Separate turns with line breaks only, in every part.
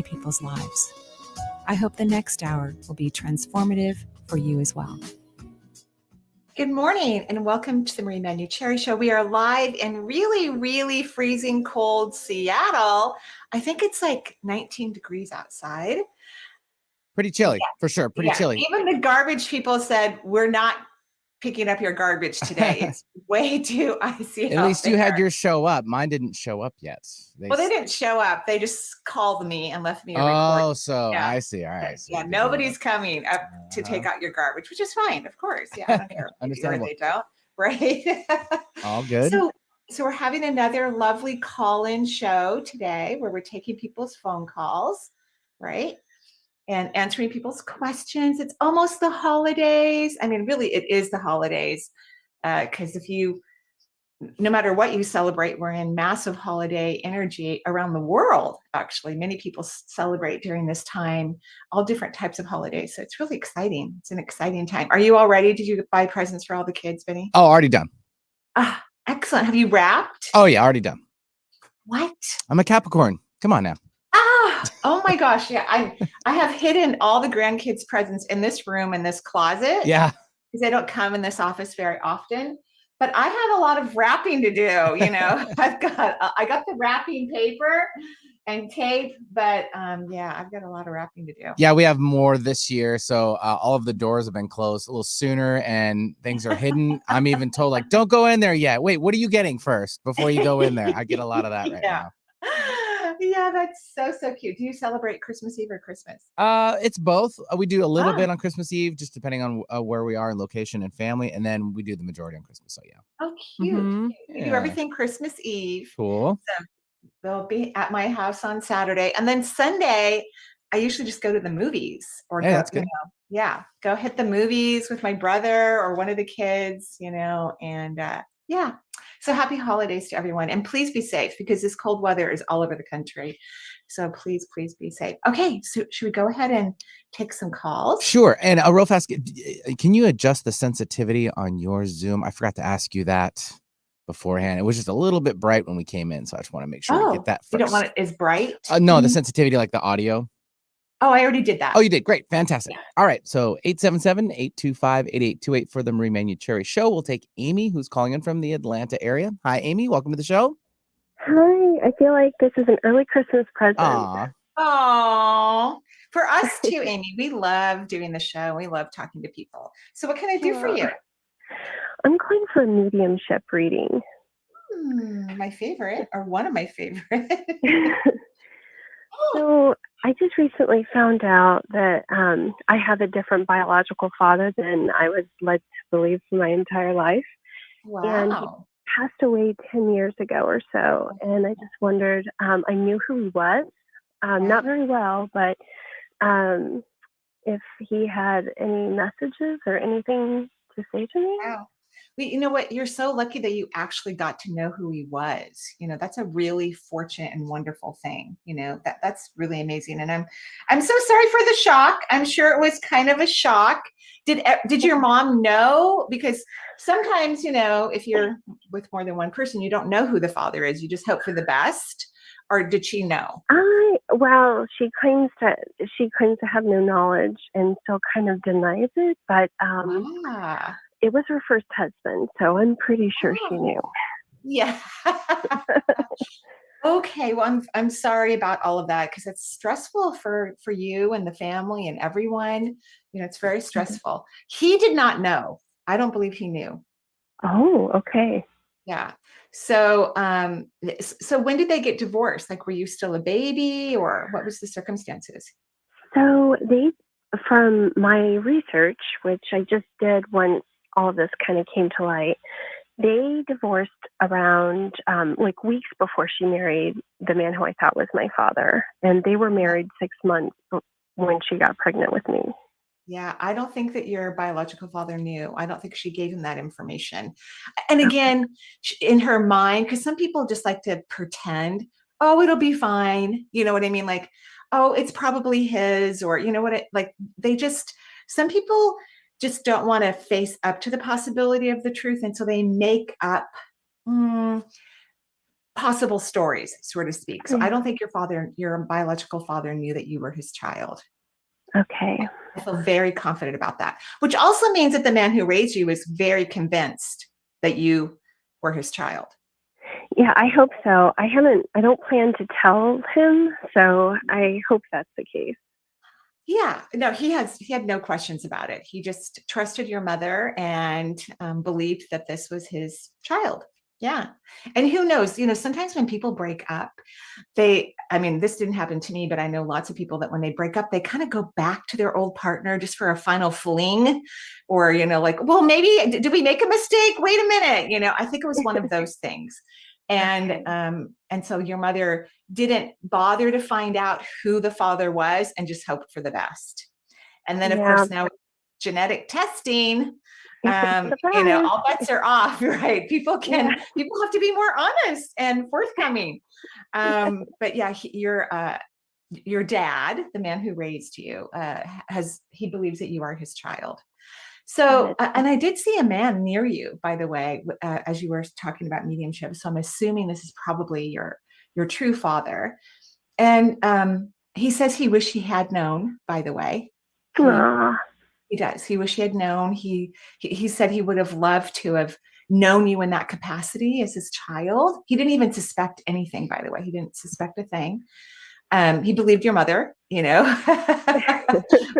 people's lives. I hope the next hour will be transformative for you as well. Good morning and welcome to the Manuchehri Show. We are live in really, really freezing cold Seattle. I think it's like 19 degrees outside.
Pretty chilly, for sure. Pretty chilly.
Even the garbage people said, we're not picking up your garbage today. It's way too icy.
At least you had your show up. Mine didn't show up yet.
They didn't show up. They just called me and left me a report.
Oh, so yeah. I see. All right. So
nobody's coming up to take out your garbage, which is fine, of course. Yeah, I don't care.
Understandable.
Or they don't, right?
All good.
So we're having another lovely call-in show today where we're taking people's phone calls, right? And answering people's questions. It's almost the holidays. I mean, really, it is the holidays. Because no matter what you celebrate, we're in massive holiday energy around the world. Actually, many people celebrate during this time, all different types of holidays. So it's really exciting. It's an exciting time. Are you all ready? Did you buy presents for all the kids, Benny?
Oh, already done.
Ah, excellent. Have you wrapped?
Oh, yeah, already done.
What?
I'm a Capricorn. Come on now.
Oh my gosh. Yeah. I have hidden all the grandkids' presents in this room, in this closet.
Yeah.
Because they don't come in this office very often. But I had a lot of wrapping to do, you know. I got the wrapping paper and tape, but I've got a lot of wrapping to do.
Yeah, we have more this year. So all of the doors have been closed a little sooner and things are hidden. I'm even told, like, don't go in there yet. Wait, what are you getting first before you go in there? I get a lot of that right now.
Yeah, that's so cute. Do you celebrate Christmas Eve or Christmas?
It's both. We do a little bit on Christmas Eve, just depending on where we are in location and family, and then we do the majority on Christmas. So yeah.
Oh, cute. We do everything Christmas Eve.
Cool.
So they'll be at my house on Saturday, and then Sunday, I usually just go to the movies or
that's good.
Go hit the movies with my brother or one of the kids, and So happy holidays to everyone. And please be safe because this cold weather is all over the country. So please be safe. Okay. So should we go ahead and take some calls?
Sure. And real fast, can you adjust the sensitivity on your Zoom? I forgot to ask you that beforehand. It was just a little bit bright when we came in. So I just want to make sure we get that first.
You don't want it as bright?
No, the sensitivity, like the audio.
Oh, I already did that.
Oh, you did. Great. Fantastic. Yeah. All right. So 877-825-8828 for the Manuchehri Show. We'll take Amy, who's calling in from the Atlanta area. Hi, Amy. Welcome to the show.
Hi. I feel like this is an early Christmas present.
Aww. For us too, Amy. We love doing the show. We love talking to people. So what can I do for you?
I'm calling for a mediumship reading.
My favorite, or one of my favorites.
So I just recently found out that I have a different biological father than I was led to believe for my entire life.
Wow.
And he passed away 10 years ago or so. And I just wondered, I knew who he was, not very well, but if he had any messages or anything to say to me.
Wow. Well, you know what? You're so lucky that you actually got to know who he was. That's a really fortunate and wonderful thing. That's really amazing. And I'm so sorry for the shock. I'm sure it was kind of a shock. Did your mom know? Because sometimes, if you're with more than one person, you don't know who the father is. You just hope for the best. Or did she know?
Well, she claims to have no knowledge and still kind of denies it. But it was her first husband, so I'm pretty sure she knew.
Yeah. Okay. Well, I'm sorry about all of that because it's stressful for you and the family and everyone. It's very stressful. He did not know. I don't believe he knew.
Oh, okay.
Yeah. So, so when did they get divorced? Like, were you still a baby, or what was the circumstances?
So from my research, which I just did once all of this kind of came to light, they divorced around weeks before she married the man who I thought was my father. And they were married 6 months when she got pregnant with me.
Yeah, I don't think that your biological father knew. I don't think she gave him that information. And again, in her mind, because some people just like to pretend, oh, it'll be fine. You know what I mean? Like, oh, it's probably his, or some people just don't want to face up to the possibility of the truth. And so they make up possible stories, so to speak. So I don't think your biological father knew that you were his child.
Okay.
I feel very confident about that, which also means that the man who raised you is very convinced that you were his child.
Yeah, I hope so. I don't plan to tell him, so I hope that's the case.
Yeah, no, he had no questions about it. He just trusted your mother and believed that this was his child. Yeah. And who knows, sometimes when people break up, this didn't happen to me, but I know lots of people that when they break up, they kind of go back to their old partner just for a final fling, or, like, well, maybe did we make a mistake? Wait a minute. I think it was one of those things. And so your mother didn't bother to find out who the father was and just hoped for the best. And then, of course, now genetic testing, all bets are off, right? People have to be more honest and forthcoming. But yeah, your dad, the man who raised you, he believes that you are his child. So, and I did see a man near you, by the way, as you were talking about mediumship. So I'm assuming this is probably your true father. And he says he wished he had known, by the way. He does. He wished he had known. He said he would have loved to have known you in that capacity as his child. He didn't even suspect anything, by the way. He didn't suspect a thing. He believed your mother,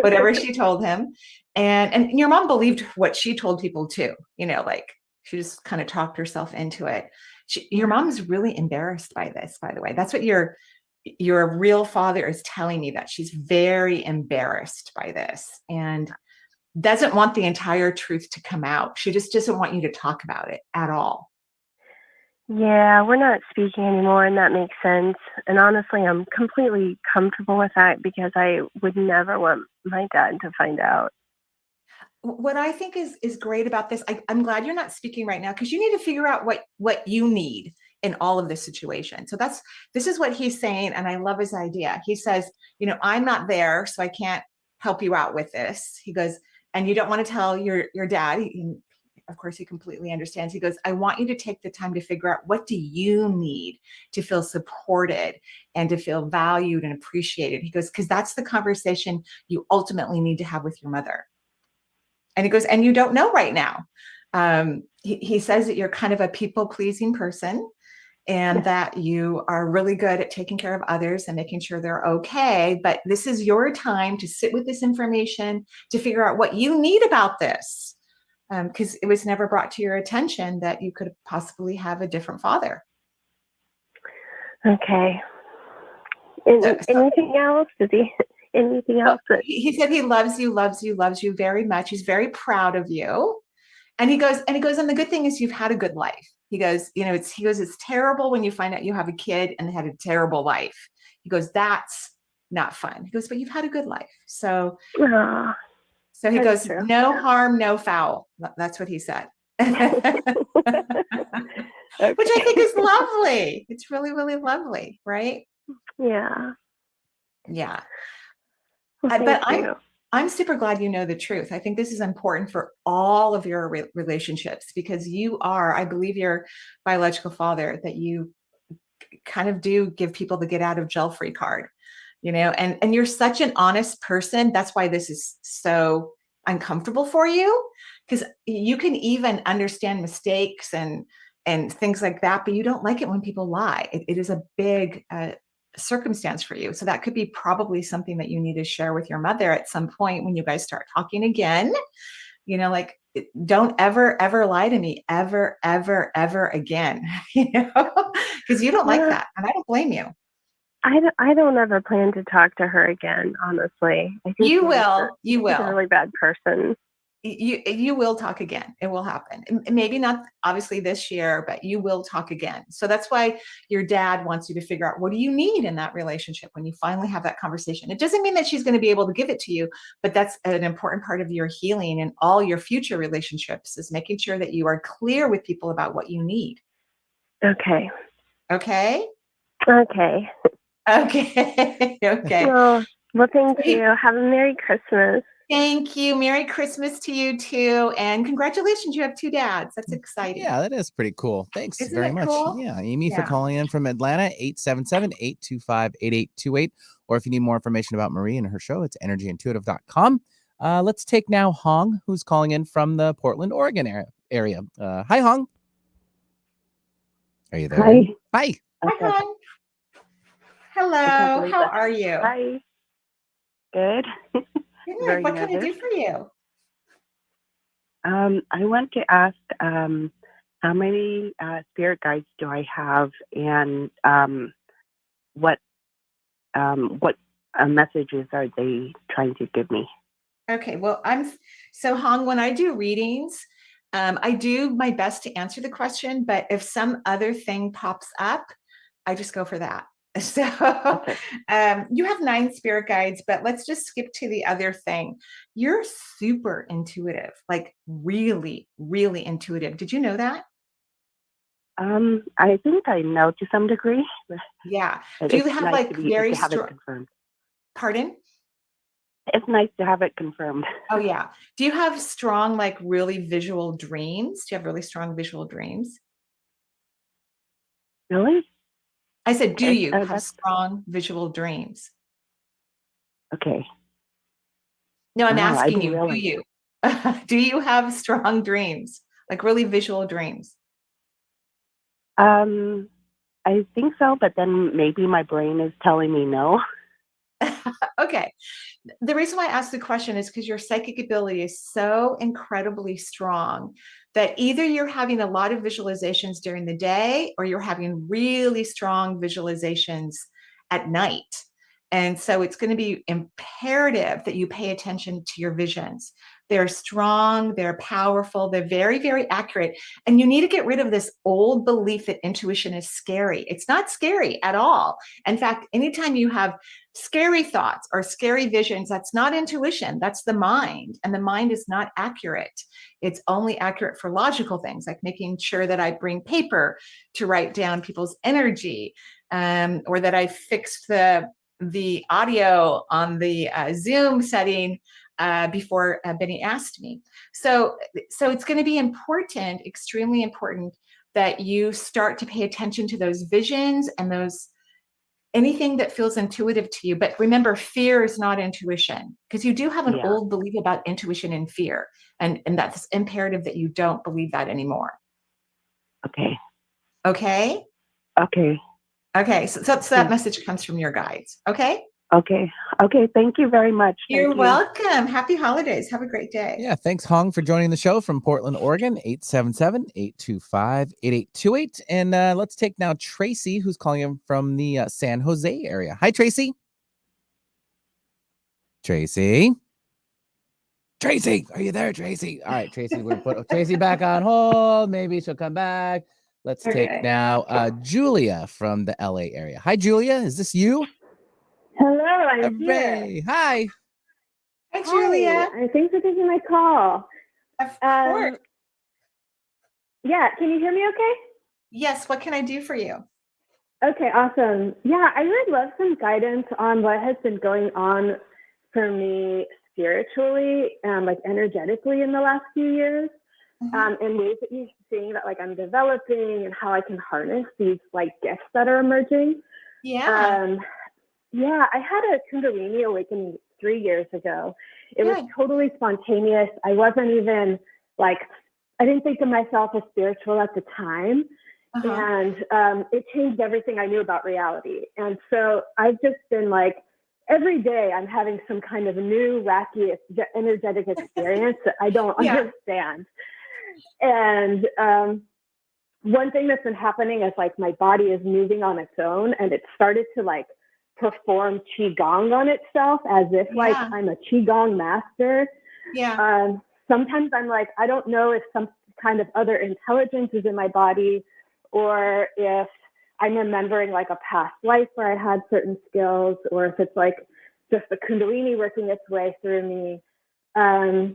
whatever she told him. And your mom believed what she told people too, like she just kind of talked herself into it. Your mom's really embarrassed by this, by the way. That's what your real father is telling me, that she's very embarrassed by this and doesn't want the entire truth to come out. She just doesn't want you to talk about it at all.
Yeah, we're not speaking anymore, and that makes sense. And honestly, I'm completely comfortable with that because I would never want my dad to find out.
What I think is great about this, I'm glad you're not speaking right now, because you need to figure out what you need in all of this situation. So this is what he's saying, and I love his idea. He says, I'm not there, so I can't help you out with this. He goes, and you don't want to tell your dad. Of course, he completely understands. He goes, I want you to take the time to figure out, what do you need to feel supported and to feel valued and appreciated? He goes, because that's the conversation you ultimately need to have with your mother. And he goes, and you don't know right now. He says that you're kind of a people-pleasing person, and that you are really good at taking care of others and making sure they're okay. But this is your time to sit with this information, to figure out what you need about this. Because it was never brought to your attention that you could possibly have a different father.
Okay. Anything else? Does he? Anything else?
He said he loves you very much. He's very proud of you. And he goes, and the good thing is you've had a good life. He goes, it's terrible when you find out you have a kid and they had a terrible life. He goes, that's not fun. He goes, but you've had a good life. So he goes, true. No harm, no foul. That's what he said. Okay. Which I think is lovely. It's really, really lovely, right?
Yeah.
Yeah.
Well,
But I'm super glad you know the truth. I think this is important for all of your relationships, because I believe your biological father, that you kind of do give people the get out of jail free card, and you're such an honest person. That's why this is so uncomfortable for you, because you can even understand mistakes and things like that, but you don't like it when people lie. It is a big circumstance for you. So that could be probably something that you need to share with your mother at some point when you guys start talking again. Like, don't ever lie to me ever again, because you don't like that. And I don't blame you.
I don't ever plan to talk to her again, honestly. I think
you will.
She's a really bad person.
You will talk again. It will happen. Maybe not obviously this year, but you will talk again. So that's why your dad wants you to figure out, what do you need in that relationship when you finally have that conversation. It doesn't mean that she's going to be able to give it to you, but that's an important part of your healing and all your future relationships, is making sure that you are clear with people about what you need.
Okay.
Okay.
Okay.
Okay. Okay.
Well, thank you. Have a Merry Christmas.
Thank you. Merry Christmas to you too. And congratulations, you have 2 dads. That's exciting.
Yeah, that is pretty cool. Thanks
Isn't
very
it
much.
cool?
Yeah, Amy for
Yeah.
calling in from Atlanta, 877-825-8828. Or if you need more information about Marie and her show, it's energyintuitive.com. Let's take now Hong, who's calling in from the Portland, Oregon area. Hi, Hong. Are you there?
Hi.
Hi.
Hi,
Okay.
hon. Hello.
believe
How
that.
are you?
Hi. Good.
Good.
Very
What can I do
nervous.
for you?
I want to ask how many spirit guides do I have, and what messages are they trying to give me?
Okay, well, so Hong, when I do readings, I do my best to answer the question, but if some other thing pops up, I just go for that. So
Okay.
you have 9 spirit guides, but let's just skip to the other thing. You're super intuitive, like really, really intuitive. Did you know that?
I think I know to some degree.
Yeah.
But
Do you
it's
have
nice
like very
to have it
strong,
confirmed.
pardon?
It's nice to have it confirmed.
Oh, yeah. Do you have strong, like really visual dreams? Do you have really strong visual dreams?
Really?
I said, do you have
That's
strong visual dreams?
okay.
No, I'm
Wow, I
asking
didn't
you, do
realize.
you? Do you have strong dreams, like really visual dreams?
I think so, but then maybe my brain is telling me no.
Okay. The reason why I asked the question is because your psychic ability is so incredibly strong that either you're having a lot of visualizations during the day or you're having really strong visualizations at night. And so it's going to be imperative that you pay attention to your visions. They're strong, they're powerful, they're very, very accurate. And you need to get rid of this old belief that intuition is scary. It's not scary at all. In fact, anytime you have scary thoughts or scary visions, that's not intuition, that's the mind. And the mind is not accurate. It's only accurate for logical things, like making sure that I bring paper to write down people's energy, or that I fixed the audio on the Zoom setting before Benny asked me. So it's going to be important, extremely important, that you start to pay attention to those visions and those anything that feels intuitive to you. But remember, fear is not intuition, because you do have an
Yeah.
old belief about intuition and fear. And that's imperative that you don't believe that anymore.
Okay.
Okay?
Okay.
Okay. So that message comes from your guides. Okay?
Okay. Okay. Thank you very much.
You're
Thank you.
welcome. Happy holidays. Have a great day.
Yeah, thanks, Hong, for joining the show from Portland, Oregon, 877-825-8828. And let's take now Tracy, who's calling in from the San Jose area. Hi, Tracy. Tracy, are you there, Tracy? All right, Tracy, we're going to put Tracy back on hold. Maybe she'll come back. Let's take now Julia from the LA area. Hi, Julia. Is this you?
Hello, I'm here.
Hooray. Hi.
Hi, Julia.
Hi, thanks for taking my call.
Of course.
Yeah, can you hear me okay?
Yes. What can I do for you?
Okay, awesome. Yeah, I would love some guidance on what has been going on for me spiritually and like energetically in the last few years, and ways that you're seeing that like I'm developing and how I can harness these like gifts that are emerging.
Yeah.
Yeah, I had a Kundalini awakening 3 years ago. It was
Good.
totally spontaneous. I wasn't even like, I didn't think of myself as spiritual at the time. And it changed everything I knew about reality. And so I've just been like, every day I'm having some kind of new, wacky, energetic experience that I don't understand. And one thing that's been happening is like my body is moving on its own, and it started to like perform qigong on itself as if like I'm a qigong master. Sometimes I'm like, I don't know if some kind of other intelligence is in my body, or if I'm remembering like a past life where I had certain skills, or if it's like just the Kundalini working its way through me. And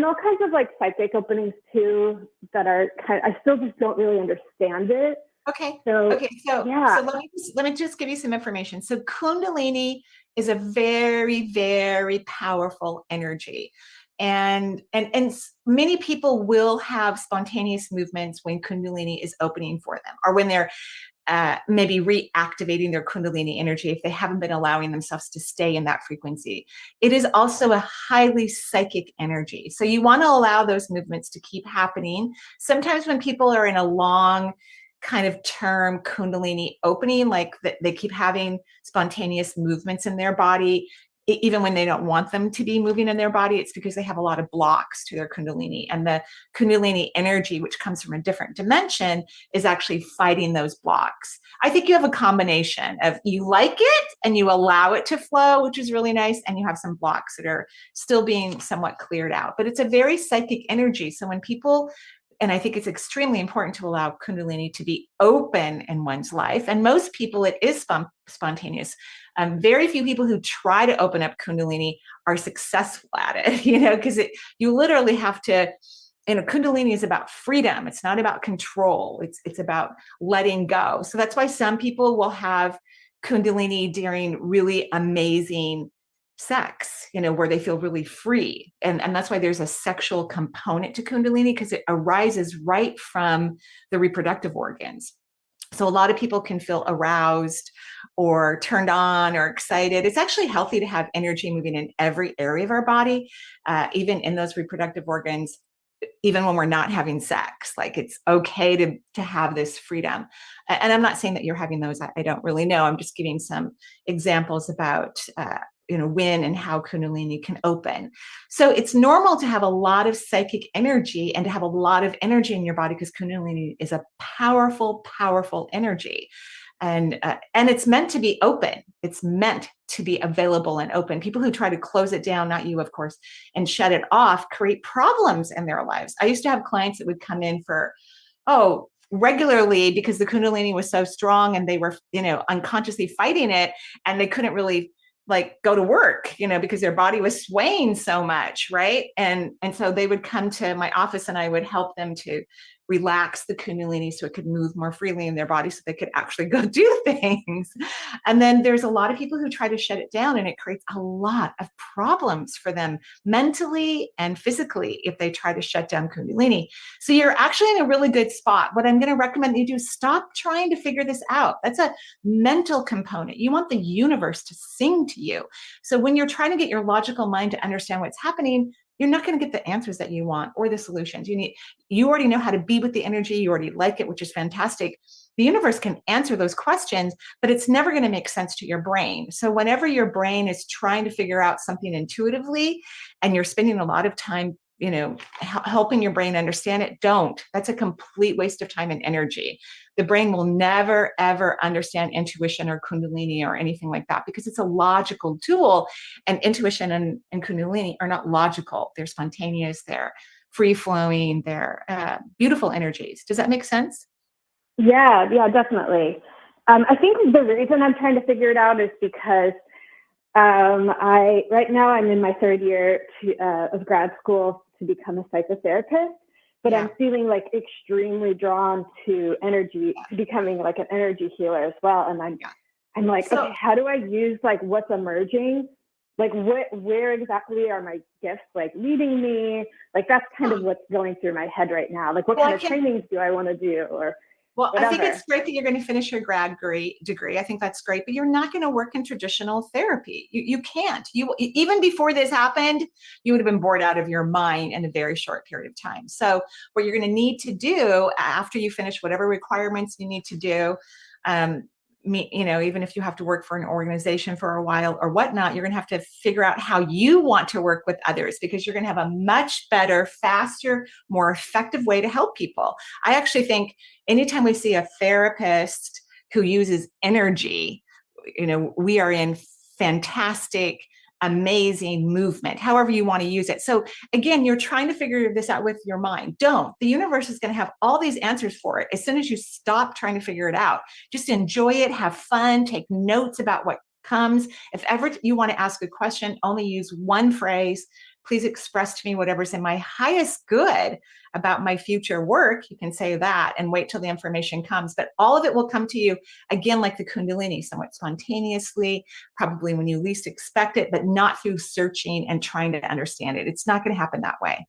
all kinds of like psychic openings too that are I still just don't really understand it.
So let me just give you some information. So Kundalini is a very, very powerful energy. And many people will have spontaneous movements when Kundalini is opening for them, or when they're maybe reactivating their Kundalini energy if they haven't been allowing themselves to stay in that frequency. It is also a highly psychic energy. So you want to allow those movements to keep happening. Sometimes when people are in a long kind of term Kundalini opening, like they keep having spontaneous movements in their body, even when they don't want them to be moving in their body, it's because they have a lot of blocks to their Kundalini. And the Kundalini energy, which comes from a different dimension, is actually fighting those blocks. I think you have a combination of you like it and you allow it to flow, which is really nice, and you have some blocks that are still being somewhat cleared out. But it's a very psychic energy. So when people, and I think it's extremely important to allow Kundalini to be open in one's life. And most people, it is spontaneous. Very few people who try to open up Kundalini are successful at it, because you literally have to, Kundalini is about freedom. It's not about control. It's about letting go. So that's why some people will have Kundalini during really amazing sex, where they feel really free. And that's why there's a sexual component to Kundalini, because it arises right from the reproductive organs. So a lot of people can feel aroused or turned on or excited. It's actually healthy to have energy moving in every area of our body, even in those reproductive organs, even when we're not having sex. Like, it's okay to have this freedom. And I'm not saying that you're having those. I don't really know. I'm just giving some examples about when and how Kundalini can open. So it's normal to have a lot of psychic energy and to have a lot of energy in your body, because Kundalini is a powerful, powerful energy. And it's meant to be open. It's meant to be available and open. People who try to close it down, not you, of course, and shut it off, create problems in their lives. I used to have clients that would come in for, regularly, because the Kundalini was so strong and they were, unconsciously fighting it, and they couldn't really go to work, because their body was swaying so much. Right. And so they would come to my office and I would help them to relax the Kundalini so it could move more freely in their body so they could actually go do things. And then there's a lot of people who try to shut it down, and it creates a lot of problems for them mentally and physically if they try to shut down Kundalini. So you're actually in a really good spot. What I'm going to recommend that you do, stop trying to figure this out. That's a mental component. You want the universe to sing to you. So when you're trying to get your logical mind to understand what's happening, you're not going to get the answers that you want or the solutions. You already know how to be with the energy. You already like it, which is fantastic. The universe can answer those questions, but it's never going to make sense to your brain. So whenever your brain is trying to figure out something intuitively and you're spending a lot of time, helping your brain understand it, don't. That's a complete waste of time and energy. The brain will never, ever understand intuition or Kundalini or anything like that, because it's a logical tool, and intuition and Kundalini are not logical. They're spontaneous, they're free-flowing, they're beautiful energies. Does that make sense?
Yeah, definitely. I think the reason I'm trying to figure it out is because right now I'm in my third year of grad school to become a psychotherapist, but I'm feeling extremely drawn to energy, becoming an energy healer as well. And I'm like, okay, how do I use what's emerging? Where exactly are my gifts leading me? That's kind of what's going through my head right now. What kind of trainings do I want to do, or whatever.
I think it's great that you're going to finish your grad degree. I think that's great, but you're not going to work in traditional therapy. You can't. Even before this happened, you would have been bored out of your mind in a very short period of time. So what you're going to need to do after you finish whatever requirements you need to do, even if you have to work for an organization for a while or whatnot, you're going to have to figure out how you want to work with others, because you're going to have a much better, faster, more effective way to help people. I actually think anytime we see a therapist who uses energy, we are in fantastic, amazing movement, however you want to use it. So again, you're trying to figure this out with your mind. Don't. The universe is going to have all these answers for it as soon as you stop trying to figure it out. Just enjoy it, have fun, take notes about what comes. If ever you want to ask a question, only use one phrase, please express to me whatever's in my highest good about my future work. You can say that and wait till the information comes. But all of it will come to you, again, like the Kundalini, somewhat spontaneously, probably when you least expect it, but not through searching and trying to understand it. It's not going to happen that way.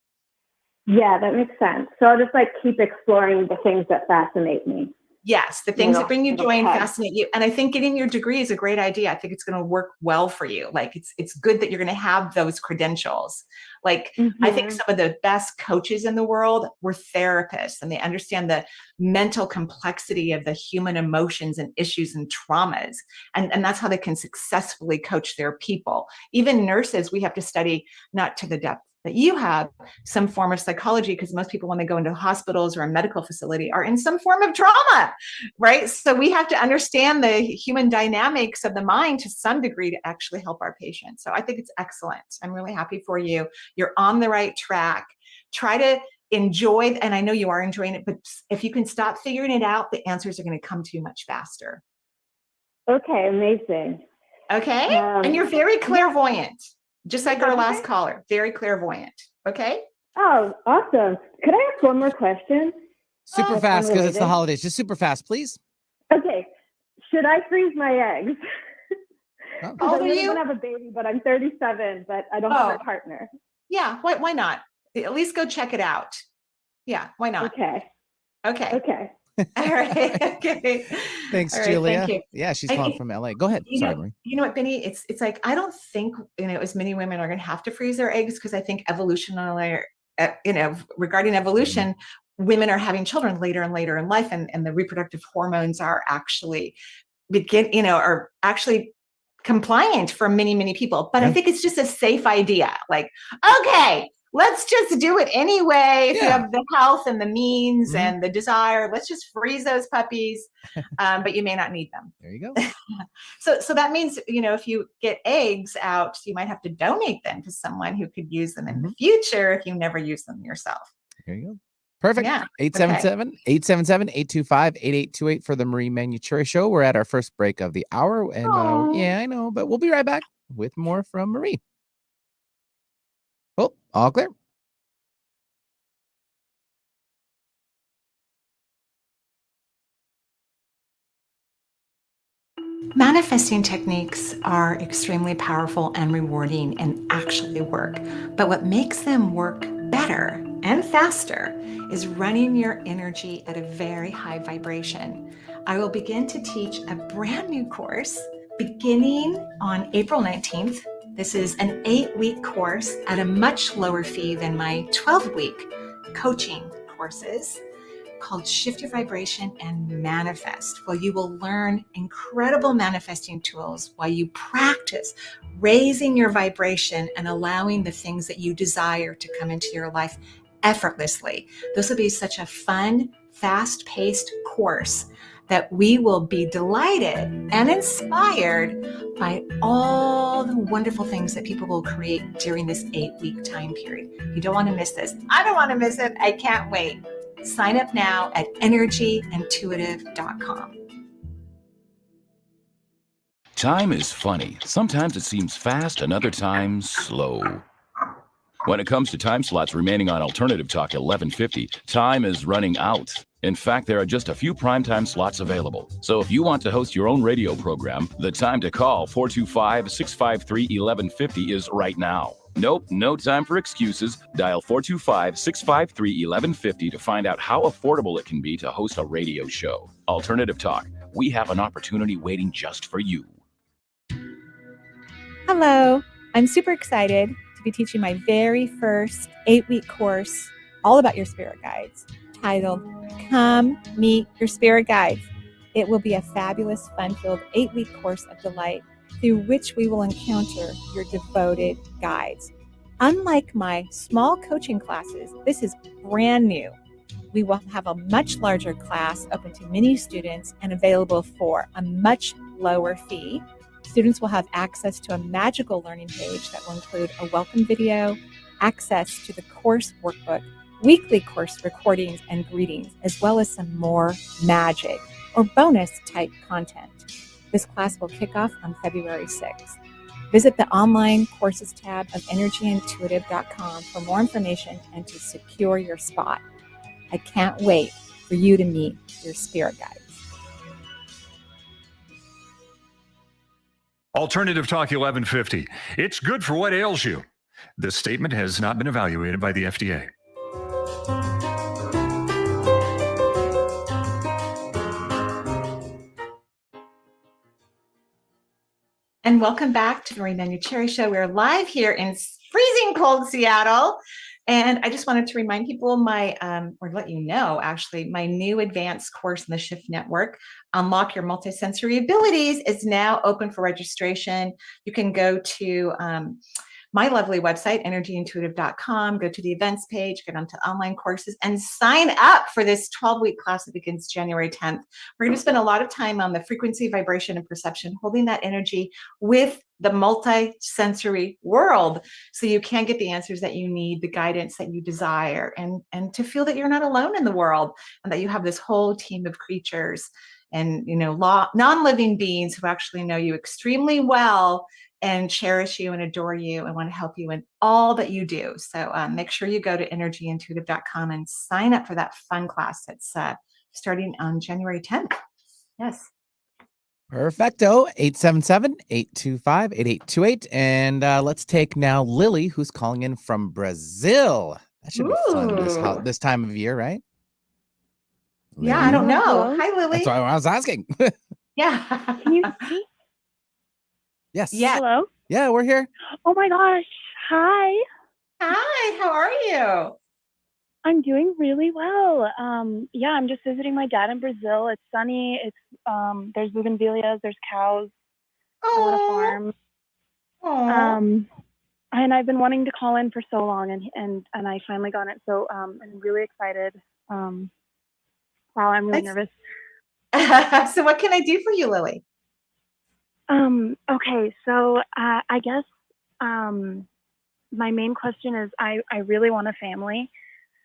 Yeah, that makes sense. So I'll just like keep exploring the things that fascinate me.
Yes, the things that bring you joy and fascinate you. And I think getting your degree is a great idea. I think it's going to work well for you. Like it's good that you're going to have those credentials. Like I think some of the best coaches in the world were therapists, and they understand the mental complexity of the human emotions and issues and traumas. And that's how they can successfully coach their people. Even nurses, we have to study not to the depth that you have some form of psychology, because most people, when they go into hospitals or a medical facility, are in some form of trauma, right? So we have to understand the human dynamics of the mind to some degree to actually help our patients. So I think it's excellent. I'm really happy for you. You're on the right track. Try to enjoy, and I know you are enjoying it, but if you can stop figuring it out, the answers are going to come to you much faster.
Okay, amazing.
Okay, and you're very clairvoyant. Just like our last caller, very clairvoyant. Okay.
Oh, awesome. Could I ask one more question?
Super fast, because it's the holidays. Just super fast, please.
Okay. Should I freeze my eggs?
How old are you?
I don't have a baby, but I'm 37, but I don't have a partner.
Yeah. Why not? At least go check it out. Yeah. Why not?
Okay.
All right. Okay.
Thanks,
All right,
Julia.
thank you.
Yeah, she's calling from LA. Go ahead. Sorry, Marie.
You know what, Benny? It's like, I don't think, as many women are going to have to freeze their eggs, because I think evolutionarily, regarding evolution, women are having children later and later in life, and the reproductive hormones are actually are actually compliant for many, many people. But I think it's just a safe idea. Like, okay, let's just do it anyway. If you have the health and the means and the desire, let's just freeze those puppies. But you may not need them.
There you go.
So that means, if you get eggs out, you might have to donate them to someone who could use them in the future if you never use them yourself.
There you go. Perfect.
Yeah.
877-827-8828 for the Marie Manuchehri Show. We're at our first break of the hour. And I know, but we'll be right back with more from Marie. Oh, all clear.
Manifesting techniques are extremely powerful and rewarding and actually work. But what makes them work better and faster is running your energy at a very high vibration. I will begin to teach a brand new course beginning on April 19th. This is an 8-week course at a much lower fee than my 12-week coaching courses, called Shift Your Vibration and Manifest. Well, you will learn incredible manifesting tools while you practice raising your vibration and allowing the things that you desire to come into your life effortlessly. This will be such a fun, fast-paced course that we will be delighted and inspired by all the wonderful things that people will create during this 8-week time period. You don't want to miss this. I don't want to miss it. I can't wait. Sign up now at energyintuitive.com.
Time is funny. Sometimes it seems fast and other times slow. When it comes to time slots remaining on Alternative Talk 1150, time is running out. In fact, there are just a few primetime slots available. So if you want to host your own radio program, the time to call 425-653-1150 is right now. Nope, no time for excuses. Dial 425-653-1150 to find out how affordable it can be to host a radio show. Alternative Talk, we have an opportunity waiting just for you.
Hello, I'm super excited to be teaching my very first 8-week course all about your spirit guides, titled Come Meet Your Spirit Guides. It will be a fabulous, fun-filled 8-week course of delight through which we will encounter your devoted guides. Unlike my small coaching classes, this is brand new. We will have a much larger class open to many students and available for a much lower fee. Students will have access to a magical learning page that will include a welcome video, access to the course workbook, weekly course recordings and greetings, as well as some more magic or bonus type content. This class will kick off on February 6th. Visit the online courses tab of energyintuitive.com for more information and to secure your spot. I can't wait for you to meet your spirit guides.
Alternative Talk 1150. It's good for what ails you. This statement has not been evaluated by the FDA.
And welcome back to the Manuchehri Show. We're live here in freezing cold Seattle. And I just wanted to remind people or let you know, actually, my new advanced course in the Shift Network, Unlock Your Multisensory Abilities, is now open for registration. You can go to my lovely website, energyintuitive.com, go to the events page, get onto online courses, and sign up for this 12-week class that begins January 10th. We're going to spend a lot of time on the frequency, vibration, and perception, holding that energy with the multi-sensory world so you can get the answers that you need, the guidance that you desire, and to feel that you're not alone in the world and that you have this whole team of creatures and non-living beings who actually know you extremely well and cherish you and adore you and want to help you in all that you do. So make sure you go to energyintuitive.com and sign up for that fun class that's starting on January 10th. Yes.
Perfecto. 877-825-8828. And let's take now Lily, who's calling in from Brazil. That should be fun this time of year, right?
Yeah, I don't know.
Hello?
Hi, Lily.
That's why I was asking.
Can you see me?
Yes.
Yeah.
Hello?
Yeah, we're here.
Oh my gosh. Hi.
Hi, how are you?
I'm doing really well. Yeah, I'm just visiting my dad in Brazil. It's sunny. It's there's bougainvilleas, there's cows. I own a farm. And I've been wanting to call in for so long, and I finally got it. So I'm really excited. Wow, I'm really nervous.
So what can I do for you, Lily?
Okay, so I guess my main question is I really want a family.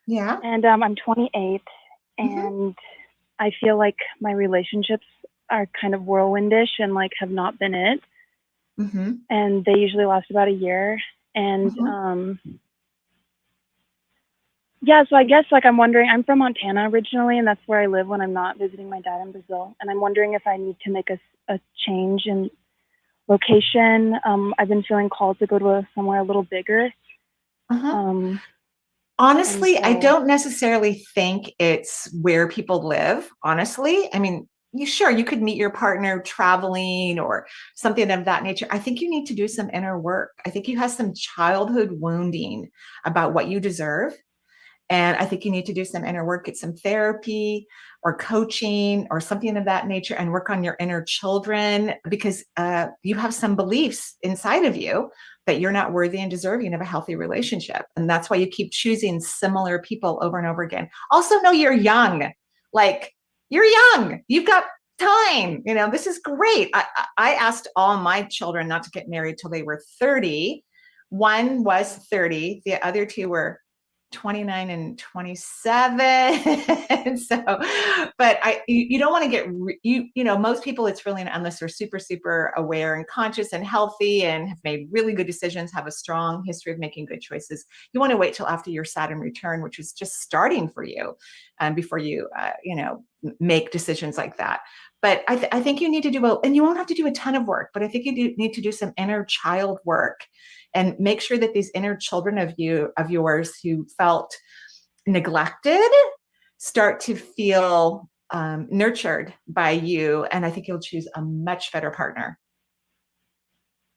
Yeah.
And I'm 28, and I feel like my relationships are kind of whirlwindish and like have not been it. And they usually last about a year. And yeah, so I guess like I'm wondering, I'm from Montana originally, and that's where I live when I'm not visiting my dad in Brazil. And I'm wondering if I need to make a change in location. I've been feeling called to go to somewhere a little bigger.
Honestly, I don't necessarily think it's where people live, honestly. I mean, you could meet your partner traveling or something of that nature. I think you need to do some inner work. I think you have some childhood wounding about what you deserve. And I think you need to do some inner work, get some therapy or coaching or something of that nature and work on your inner children because you have some beliefs inside of you that you're not worthy and deserving of a healthy relationship. And that's why you keep choosing similar people over and over again. Also know you're young. Like, you're young. You've got time. This is great. I asked all my children not to get married till they were 30. One was 30. The other two were 29 and 27. But you don't want to get, most people, it's really, unless they're super, super aware and conscious and healthy and have made really good decisions, have a strong history of making good choices. You want to wait till after your Saturn return, which is just starting for you, before you, make decisions like that. But I think you need to do and you won't have to do a ton of work, but I think you need to do some inner child work and make sure that these inner children of yours who felt neglected start to feel nurtured by you. And I think you'll choose a much better partner.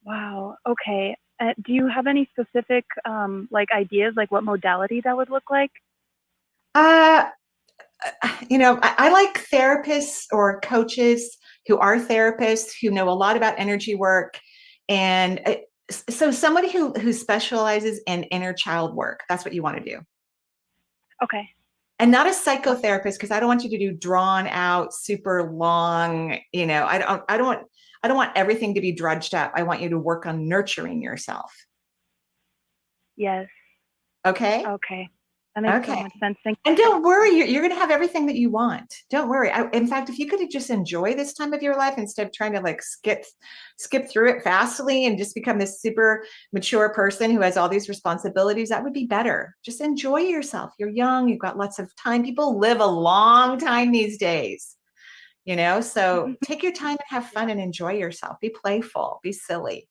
Wow. Okay. Do you have any specific like ideas, like what modality that would look like?
I like therapists or coaches who are therapists who know a lot about energy work. And so somebody who specializes in inner child work, that's what you want to do.
Okay.
And not a psychotherapist, because I don't want you to do drawn out, super long, I don't want everything to be drudged up. I want you to work on nurturing yourself.
Yes.
Okay.
Okay.
That makes so
Okay.
much sense. Thank you.
And don't worry, you're going to have everything that you want. Don't worry. In fact, if you could just enjoy this time of your life instead of trying to like skip through it fastly and just become this super mature person who has all these responsibilities, that would be better. Just enjoy yourself. You're young. You've got lots of time. People live a long time these days, so take your time and have fun and enjoy yourself. Be playful, be silly.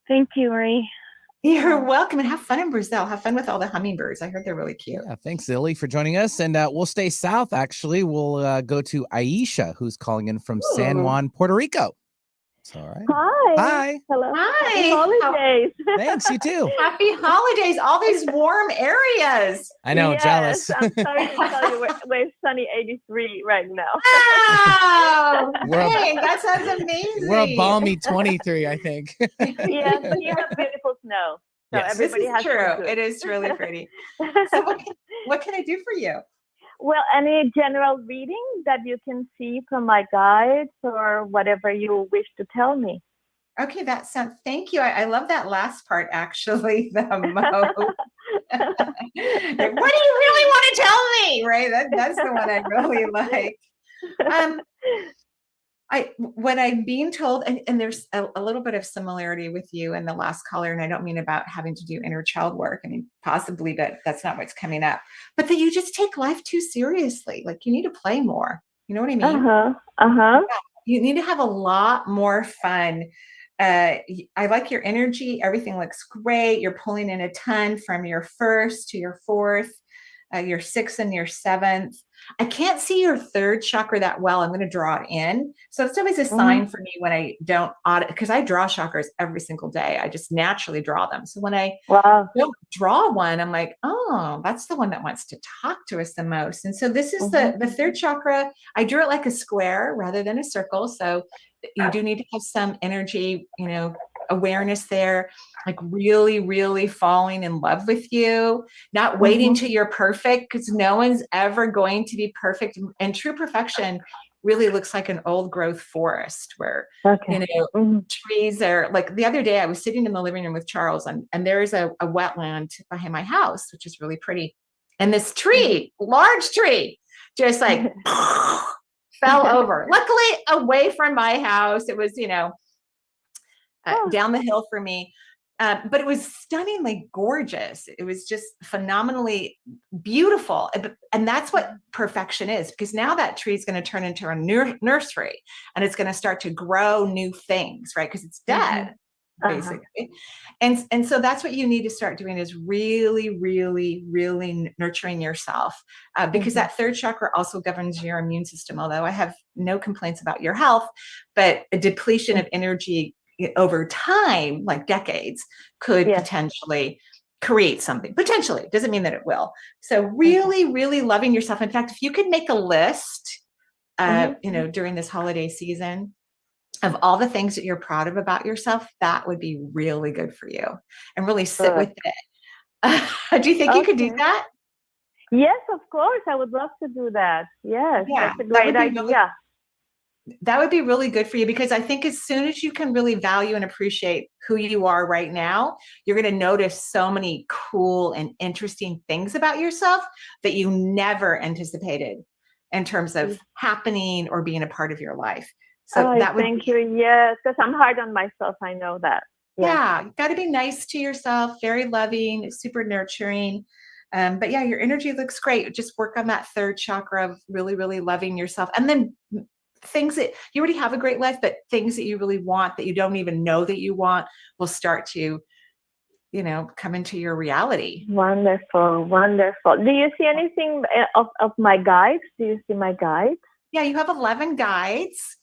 Thank you, Marie.
You're welcome, and have fun in Brazil. Have fun with all the hummingbirds. I heard they're really cute.
Yeah, thanks, Lily, for joining us. And we'll stay south, actually. We'll go to Aisha, who's calling in from San Juan, Puerto Rico. It's all right.
Hi.
Hi.
Hello.
Hi.
Happy holidays.
Thanks, you too.
Happy holidays, all these warm areas.
I know,
Yes,
jealous.
I'm sorry to tell you we're sunny 83 right now.
Wow.
We're-
Dang, that sounds amazing.
We're a balmy 23, I think.
Yes, but you have beautiful snow. So
Yes.
This
everybody
is
has to
true.
do
It is really pretty. So what can I do for you?
Well, any general reading that you can see from my guides or whatever you wish to tell me?
Okay, that sounds, thank you. I love that last part actually the most. Like, what do you really want to tell me? Right? That's the one I really like. When I'm being told, and there's a little bit of similarity with you and the last caller, and I don't mean about having to do inner child work. I mean, possibly, but that's not what's coming up. But that you just take life too seriously. Like you need to play more. You know what I mean? Yeah, you need to have a lot more fun. I like your energy. Everything looks great. You're pulling in a ton from your first to your fourth, your sixth and your seventh. I can't see your third chakra that well. I'm going to draw it in. So it's always a sign for me when I don't audit, because I draw chakras every single day. I just naturally draw them. So when I don't draw one, I'm like, oh, that's the one that wants to talk to us the most. And so this is the third chakra. I drew it like a square rather than a circle. So you do need to have some energy, awareness there, like really, really falling in love with you, not waiting till you're perfect, because no one's ever going to be perfect. And true perfection really looks like an old growth forest where, trees are like, the other day I was sitting in the living room with Charles and there is a wetland behind my house, which is really pretty. And this tree, large tree, just like fell over. Luckily away from my house. It was, down the hill for me. But it was stunningly gorgeous. It was just phenomenally beautiful. And that's what perfection is, because now that tree is going to turn into a nursery and it's going to start to grow new things, right? Because it's dead, basically. And so that's what you need to start doing, is really, really, really nurturing yourself, because that third chakra also governs your immune system. Although I have no complaints about your health, but a depletion of energy over time, like decades, could potentially create something. Potentially, doesn't mean that it will. So really, really loving yourself. In fact, if you could make a list, during this holiday season of all the things that you're proud of about yourself, that would be really good for you, and really sit with it. Do you think you could do that?
Yes, of course. I would love to do that. Yes,
Yeah,
that's a great idea.
That would be really good for you, because I think as soon as you can really value and appreciate who you are right now, you're going to notice so many cool and interesting things about yourself that you never anticipated in terms of happening or being a part of your life. So
thank you. Yes, because I'm hard on myself. I know that.
Yeah, you got to be nice to yourself, very loving, super nurturing. But yeah, your energy looks great. Just work on that third chakra of really, really loving yourself. And then things that you already have a great life, but things that you really want that you don't even know that you want will start to, come into your reality.
Wonderful. Wonderful. Do you see anything of my guides? Do you see my guides?
Yeah, you have 11 guides,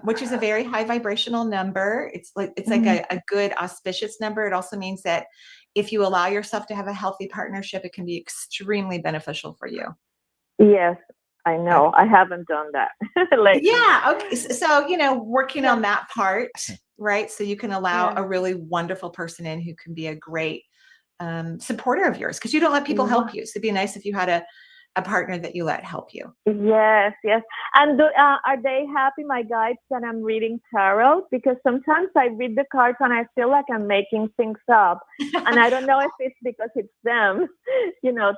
which is a very high vibrational number. It's like a good auspicious number. It also means that if you allow yourself to have a healthy partnership, it can be extremely beneficial for you.
Yes, I know. I haven't done that lately.
Yeah. Okay. So, working on that part, right? So you can allow a really wonderful person in who can be a great supporter of yours, because you don't let people help you. So it'd be nice if you had a partner that you let help you.
Yes, yes. And are they happy, my guides, that I'm reading tarot? Because sometimes I read the cards and I feel like I'm making things up. And I don't know if it's because it's them,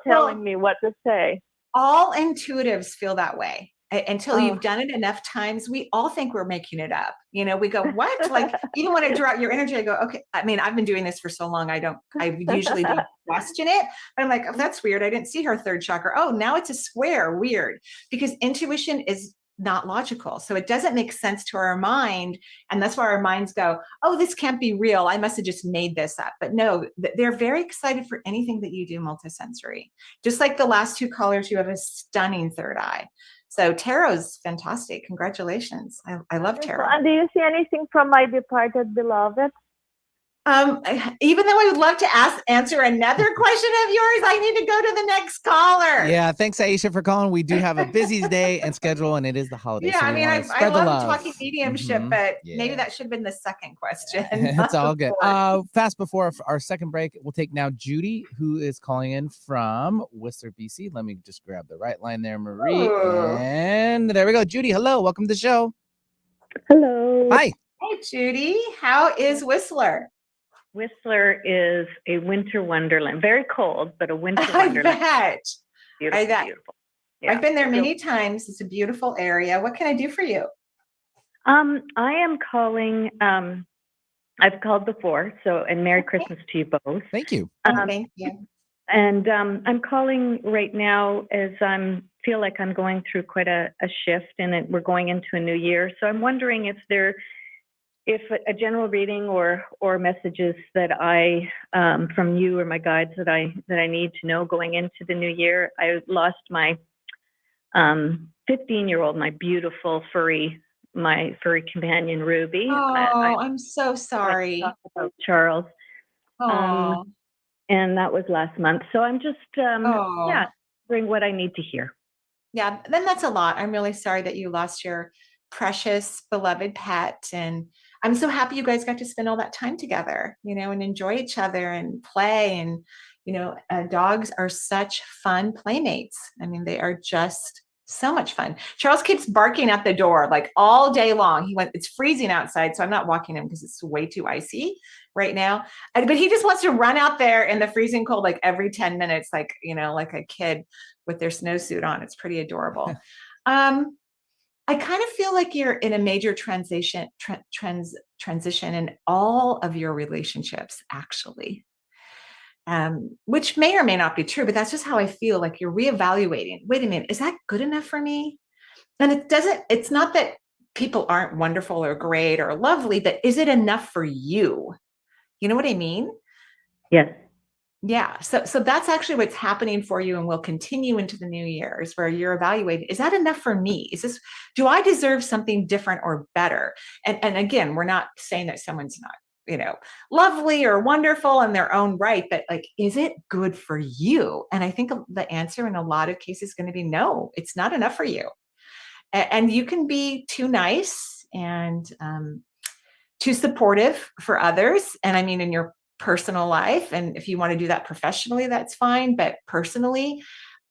telling me what to say.
All intuitives feel that way. Until you've done it enough times, we all think we're making it up. We go, what? Like, even when I draw out your energy, I go, okay. I mean, I've been doing this for so long. I usually don't question it. But I'm like, oh, that's weird. I didn't see her third chakra. Oh, now it's a square. Weird. Because intuition is not logical. So it doesn't make sense to our mind. And that's why our minds go, oh, this can't be real. I must have just made this up. But no, they're very excited for anything that you do multisensory. Just like the last two callers, you have a stunning third eye. So tarot is fantastic. Congratulations. I love tarot.
And do you see anything from my departed beloved?
Even though I would love to answer another question of yours, I need to go to the next caller.
Yeah, thanks, Aisha, for calling. We do have a busy day and schedule, and it is the holiday.
Yeah,
so
I mean, I love talking mediumship, but
Yeah.
maybe that should have been the second question.
It's all good. Fast before our second break, we'll take now Judy, who is calling in from Whistler, BC. Let me just grab the right line there, Marie.
Ooh.
And there we go. Judy, hello. Welcome to the show.
Hello.
Hi.
Hey, Judy. How is Whistler?
Whistler is a winter wonderland. Very cold, but a winter
I
wonderland.
bet.
Beautiful, beautiful. Yeah.
I've been there many times. It's a beautiful area. What can I do for you?
I am calling. I've called before, and Merry Christmas to you both.
Thank you.
Thank you.
And I'm calling right now as I feel like I'm going through quite a shift, and we're going into a new year. So I'm wondering if a general reading or messages that I from you or my guides that I need to know going into the new year. I lost my 15-year-old, my beautiful furry companion Ruby.
Oh, I'm so sorry.
Talk about Charles.
Oh.
And that was last month. So I'm just wondering what I need to hear.
Yeah, then that's a lot. I'm really sorry that you lost your precious beloved pet, and I'm so happy you guys got to spend all that time together, and enjoy each other and play. And dogs are such fun playmates. I mean, they are just so much fun. Charles keeps barking at the door like all day long. It's freezing outside, so I'm not walking him because it's way too icy right now. But he just wants to run out there in the freezing cold like every 10 minutes, like a kid with their snowsuit on. It's pretty adorable. I kind of feel like you're in a major transition in all of your relationships, actually, which may or may not be true, but that's just how I feel. Like you're reevaluating. Wait a minute, is that good enough for me? And it's not that people aren't wonderful or great or lovely, but is it enough for you? You know what I mean?
Yes.
Yeah. So that's actually what's happening for you and will continue into the new year, is where you're evaluating, is that enough for me? Do I deserve something different or better? And again, we're not saying that someone's not, lovely or wonderful in their own right, but like, is it good for you? And I think the answer in a lot of cases is going to be no, it's not enough for you. And you can be too nice and too supportive for others. And I mean, in your personal life, and if you want to do that professionally, that's fine, but personally,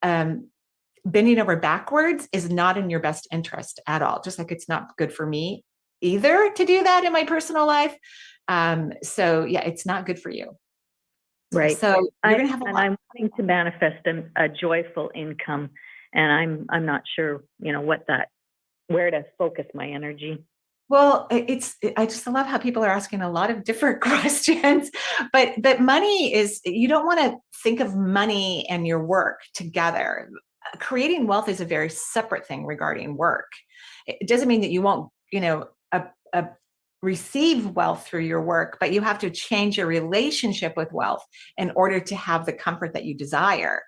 bending over backwards is not in your best interest at all, just like it's not good for me either to do that in my personal life. So yeah, it's not good for you,
right?
So you're gonna have
I'm wanting to manifest a joyful income, and I'm not sure where to focus my energy.
Well, I just love how people are asking a lot of different questions, but money you don't want to think of money and your work together. Creating wealth is a very separate thing regarding work. It doesn't mean that you won't, receive wealth through your work, but you have to change your relationship with wealth in order to have the comfort that you desire.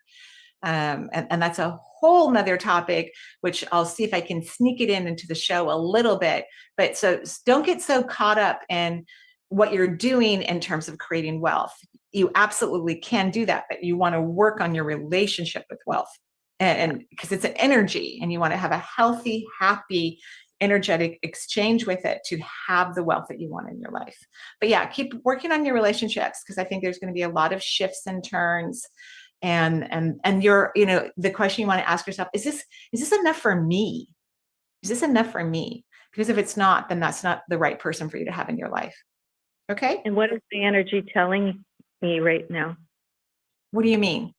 And that's a whole nother topic, which I'll see if I can sneak it into the show a little bit. But so don't get so caught up in what you're doing in terms of creating wealth. You absolutely can do that, but you want to work on your relationship with wealth, and because it's an energy, and you want to have a healthy, happy, energetic exchange with it to have the wealth that you want in your life. But yeah, keep working on your relationships, because I think there's going to be a lot of shifts and turns. And you're, the question you want to ask yourself, is this enough for me? Is this enough for me? Because if it's not, then that's not the right person for you to have in your life. Okay.
And what is the energy telling me right now?
What do you mean?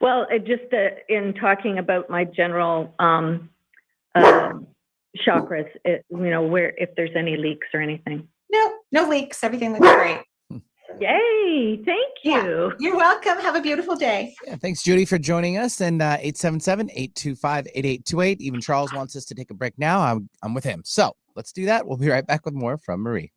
Well, just in talking about my general chakras, where if there's any leaks or anything.
No leaks. Everything looks great.
Yay! Thank you.
Yeah, you're welcome. Have a beautiful day.
Yeah, thanks, Judy, for joining us. And 877-825-8828. Even Charles wants us to take a break now. I'm with him. So let's do that. We'll be right back with more from Marie.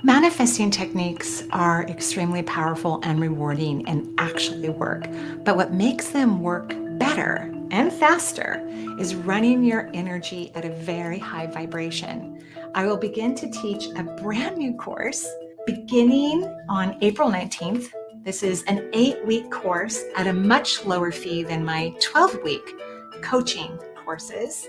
Manifesting techniques are extremely powerful and rewarding and actually work. But what makes them work better and faster is running your energy at a very high vibration. I will begin to teach a brand new course beginning on April 19th. This is an 8-week course at a much lower fee than my 12-week coaching courses,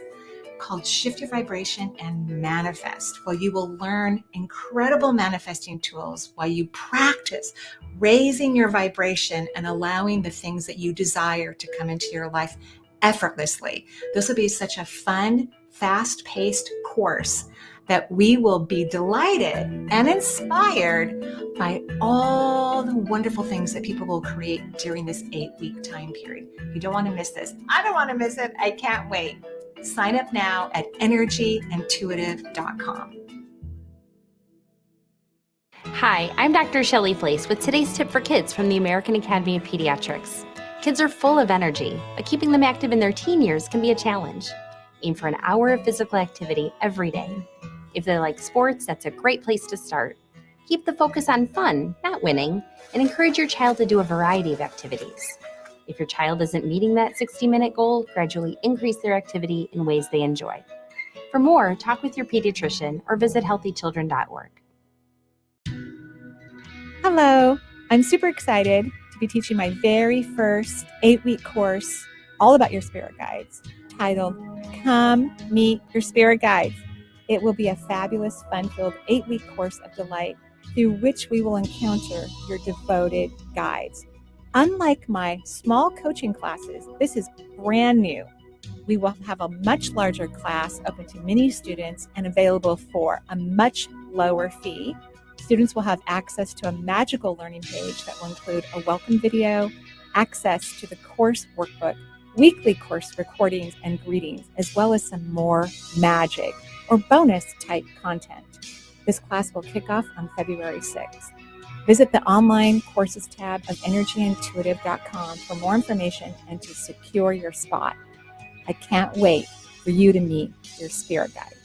called Shift Your Vibration and Manifest, where you will learn incredible manifesting tools while you practice raising your vibration and allowing the things that you desire to come into your life effortlessly. This will be such a fun, fast-paced course that we will be delighted and inspired by all the wonderful things that people will create during this 8-week time period. You don't want to miss this. I don't want to miss it. I can't wait. Sign up now at energyintuitive.com.
Hi, I'm Dr. Shelley Flace with today's tip for kids from the American Academy of Pediatrics. Kids are full of energy, but keeping them active in their teen years can be a challenge. Aim for an hour of physical activity every day. If they like sports, that's a great place to start. Keep the focus on fun, not winning, and encourage your child to do a variety of activities. If your child isn't meeting that 60-minute goal, gradually increase their activity in ways they enjoy. For more, talk with your pediatrician or visit healthychildren.org.
Hello, I'm super excited to be teaching my very first 8-week course all about your spirit guides, titled Come Meet Your Spirit Guides. It will be a fabulous, fun-filled 8-week course of delight through which we will encounter your devoted guides. Unlike my small coaching classes, this is brand new. We will have a much larger class open to many students and available for a much lower fee. Students will have access to a magical learning page that will include a welcome video, access to the course workbook, weekly course recordings and greetings, as well as some more magic or bonus type content. This class will kick off on February 6th. Visit the online courses tab of energyintuitive.com for more information and to secure your spot. I can't wait for you to meet your spirit guides.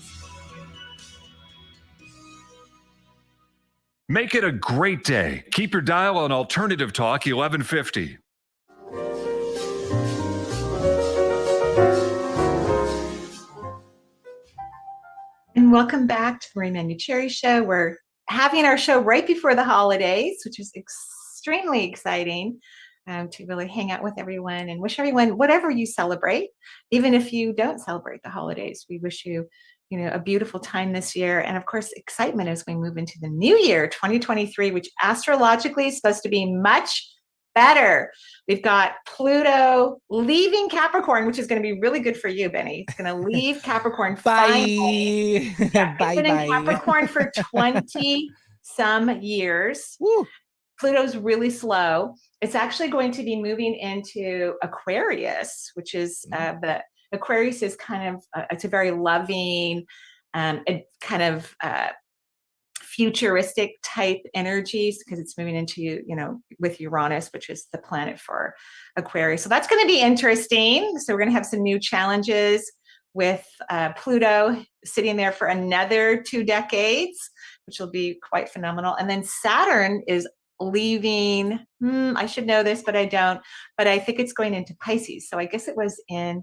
Make it a great day. Keep your dial on Alternative Talk 1150.
And welcome back to the Marie Manuchehri Show. We're having our show right before the holidays, which is extremely exciting, to really hang out with everyone and wish everyone whatever you celebrate, even if you don't celebrate the holidays. We wish you, a beautiful time this year, and of course, excitement as we move into the new year, 2023, which astrologically is supposed to be much better. We've got Pluto leaving Capricorn, which is going to be really good for you, Benny. It's going to leave Capricorn.
Bye.
Yeah,
Bye.
it's been in Capricorn for 20 some years.
Woo.
Pluto's really slow. It's actually going to be moving into Aquarius, which is the Aquarius is kind of it's a very loving, futuristic type energies, because it's moving into, with Uranus, which is the planet for Aquarius. So that's going to be interesting. So we're going to have some new challenges with Pluto sitting there for another 2 decades, which will be quite phenomenal. And then Saturn is leaving. I should know this, but I don't. But I think it's going into Pisces. So I guess it was in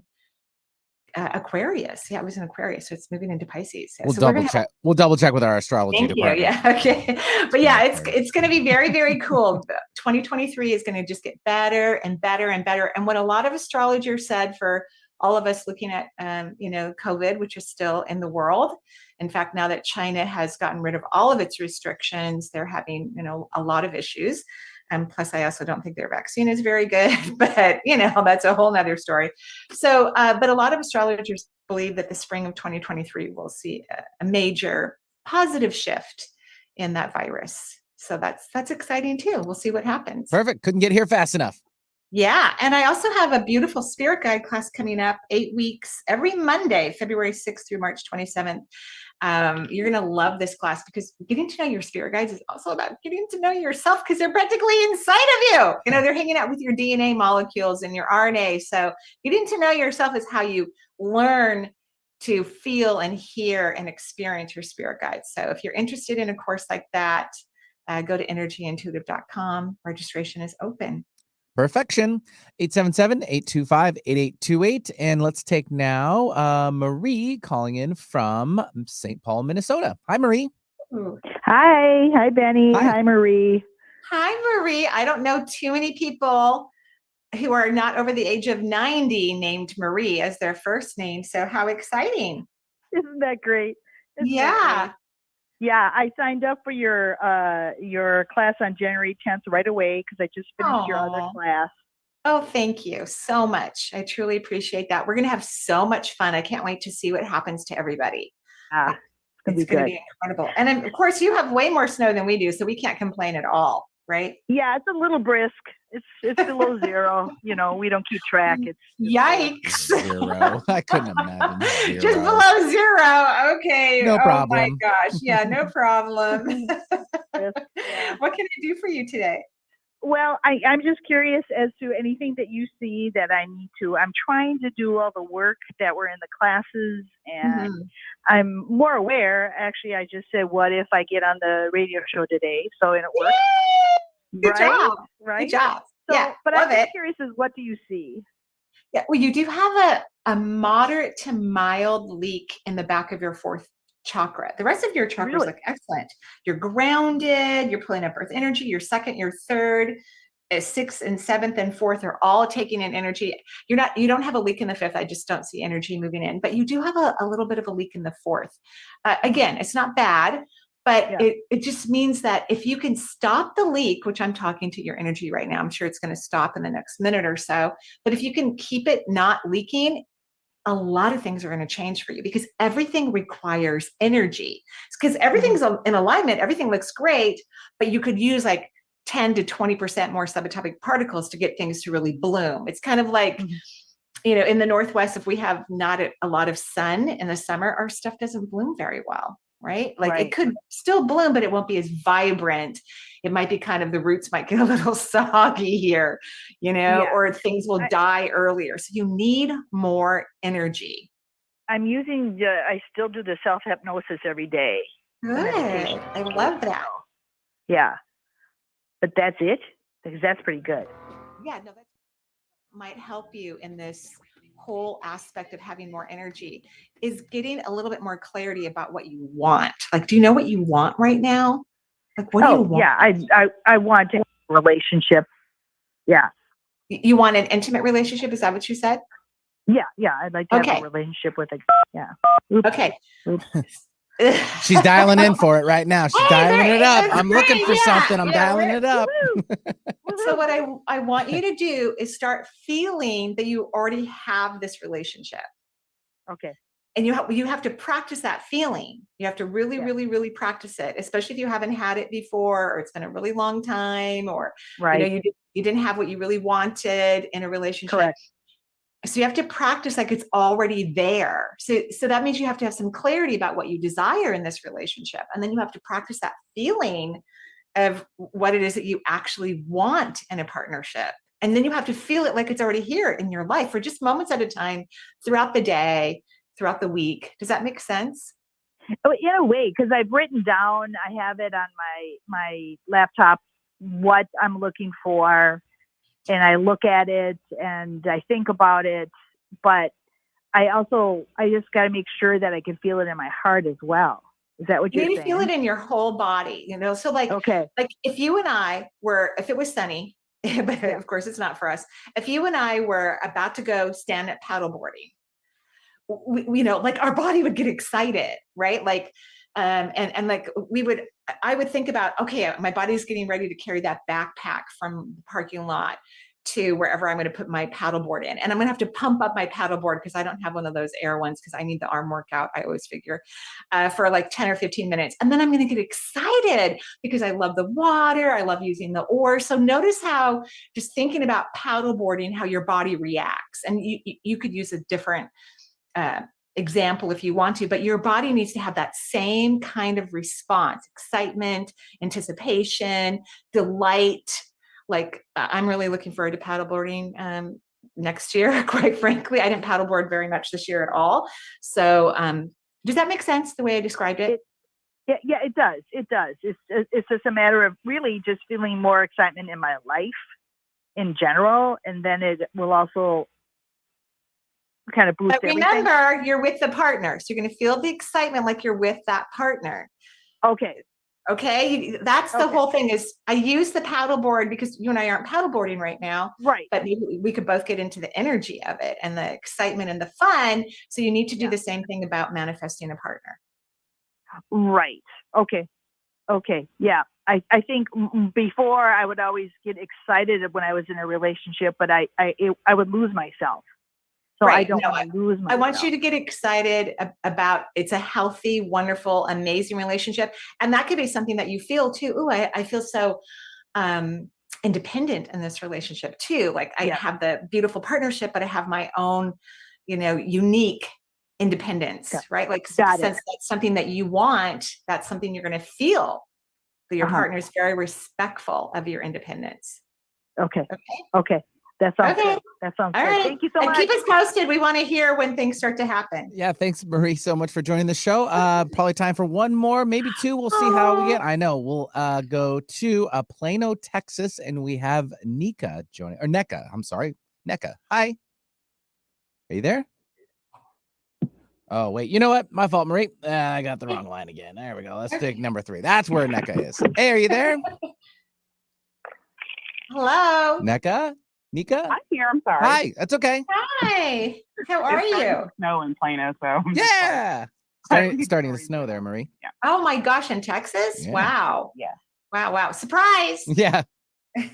Aquarius. Yeah, it was in Aquarius. So it's moving into Pisces. Yeah.
We'll
so
double check. We'll double check with our astrology
Thank
department.
you. Yeah. Okay. But yeah, it's going to be very, very cool. 2023 is going to just get better and better and better. And what a lot of astrologers said for all of us looking at, COVID, which is still in the world. In fact, now that China has gotten rid of all of its restrictions, they're having, a lot of issues. And plus, I also don't think their vaccine is very good, but, that's a whole nother story. So, but a lot of astrologers believe that the spring of 2023 will see a major positive shift in that virus. So that's exciting too. We'll see what happens.
Perfect. Couldn't get here fast enough.
Yeah. And I also have a beautiful spirit guide class coming up 8 weeks every Monday, February 6th through March 27th. You're going to love this class because getting to know your spirit guides is also about getting to know yourself because they're practically inside of you. They're hanging out with your DNA molecules and your RNA. So getting to know yourself is how you learn to feel and hear and experience your spirit guides. So if you're interested in a course like that, go to energyintuitive.com. Registration is open.
Perfection. 877-825-8828. And let's take now Marie calling in from St. Paul, Minnesota. Hi, Marie.
Ooh.
Hi, Benny. Hi, Marie.
Hi, Marie. I don't know too many people who are not over the age of 90 named Marie as their first name. So how exciting.
Isn't that great?
Yeah.
Yeah, I signed up for your class on January 10th right away because I just finished your other class.
Oh, thank you so much. I truly appreciate that. We're going to have so much fun. I can't wait to see what happens to everybody. It's going to be incredible. And of course, you have way more snow than we do, so we can't complain at all, right?
Yeah, it's a little brisk. It's below zero. We don't keep track. It's
yikes.
Zero. I couldn't imagine. Zero.
Just below zero. Okay.
No problem.
Oh my gosh. Yeah, no problem. What can I do for you today?
Well, I'm just curious as to anything that you see that I need to. I'm trying to do all the work that were in the classes, and I'm more aware. Actually, I just said, what if I get on the radio show today? So, and it works.
Good job.
Right?
Good job.
So,
yeah,
but I'm just curious is what do you see?
Yeah, well, you do have a moderate to mild leak in the back of your fourth chakra. The rest of your chakras look excellent. You're grounded, you're pulling up earth energy, your second, your third, sixth and seventh and fourth are all taking in energy. You don't have a leak in the fifth. I just don't see energy moving in, but you do have a little bit of a leak in the fourth. Again, it's not bad, but it just means that if you can stop the leak, which I'm talking to your energy right now, I'm sure it's going to stop in the next minute or so, but if you can keep it not leaking, a lot of things are going to change for you because everything requires energy. It's because everything's in alignment. Everything looks great, but you could use like 10 to 20% more subatomic particles to get things to really bloom. It's kind of like, in the Northwest, if we have not a lot of sun in the summer, our stuff doesn't bloom very well, right? Like it could still bloom, but it won't be as vibrant. It might be kind of, the roots might get a little soggy here, or things will die earlier. So you need more energy.
I'm using, I still do the self-hypnosis every day.
Good. I love that.
Yeah. But that's it? Because that's pretty good.
Yeah, no, that might help you in this whole aspect of having more energy, is getting a little bit more clarity about what you want. Like, do you know what you want right now? Like, what do you want?
Yeah, I want to have a relationship. Yeah.
You want an intimate relationship? Is that what you said?
Yeah. I'd like to have a relationship with
Okay.
She's dialing in for it right now. She's dialing it up. I'm looking for something. I'm dialing it up.
So what I want you to do is start feeling that you already have this relationship.
Okay.
And you have to practice that feeling. You have to really, really, really practice it, especially if you haven't had it before, or it's been a really long time, or you didn't have what you really wanted in a relationship.
Correct.
So you have to practice like it's already there. So that means you have to have some clarity about what you desire in this relationship. And then you have to practice that feeling of what it is that you actually want in a partnership. And then you have to feel it like it's already here in your life for just moments at a time, throughout the day, throughout the week. Does that make sense?
Oh, in a way, because I've written down, I have it on my laptop, what I'm looking for. And I look at it and I think about it, but I just got to make sure that I can feel it in my heart as well. Is that what you're saying?
You need to feel it in your whole body, So like if you and I were, if it was sunny, but of course it's not for us. If you and I were about to go stand up paddleboarding, like our body would get excited, right? Like, and like I would think about, okay, my body's getting ready to carry that backpack from the parking lot to wherever I'm going to put my paddleboard in. And I'm going to have to pump up my paddleboard because I don't have one of those air ones because I need the arm workout, I always figure, for like 10 or 15 minutes. And then I'm going to get excited because I love the water. I love using the oars. So notice how just thinking about paddleboarding, how your body reacts. And you could use a different example if you want to, but your body needs to have that same kind of response: excitement, anticipation, delight. Like, I'm really looking forward to paddleboarding next year. Quite frankly, I didn't paddleboard very much this year at all. So does that make sense the way I described it?
Yeah, it does. It does. It's just a matter of really just feeling more excitement in my life in general, and then it will also kind of boost everything.
Remember, you're with the partner, so you're going to feel the excitement like you're with that partner. Okay, that's the whole thing. Is I use the paddleboard because you and I aren't paddleboarding right now,
right?
But maybe we could both get into the energy of it and the excitement and the fun. So you need to do the same thing about manifesting a partner.
Right. Okay. Yeah. I think before I would always get excited when I was in a relationship, but I would lose myself. So I don't want to lose myself.
I want you to get excited about, it's a healthy, wonderful, amazing relationship. And that could be something that you feel too. Ooh, I feel so independent in this relationship too. Like I have the beautiful partnership, but I have my own, unique independence, right? Like since that's something that you want, that's something you're going to feel, that your partner is very respectful of your independence.
Okay. That sounds good. That sounds good.
Right.
Thank you so much.
Keep us posted. We want to hear when things start to happen.
Yeah, thanks, Marie, so much for joining the show. Probably time for one more, maybe two. We'll see how we get. I know. We'll go to Plano, Texas, and we have Nika joining, or Neka. I'm sorry, Neka. Hi. Are you there? Oh, wait. You know what? My fault, Marie. I got the wrong line again. There we go. Let's take number 3. That's where Neka is. Hey, are you there?
Hello.
Neka? Nika?
I'm here. I'm sorry.
Hi. That's okay.
Hi. How are
it's
you?
Snow in Plano, so
yeah. Starting to snow there, Marie.
Yeah.
Oh my gosh, in Texas?
Yeah.
Wow.
Yeah.
Wow. Surprise.
Yeah.
What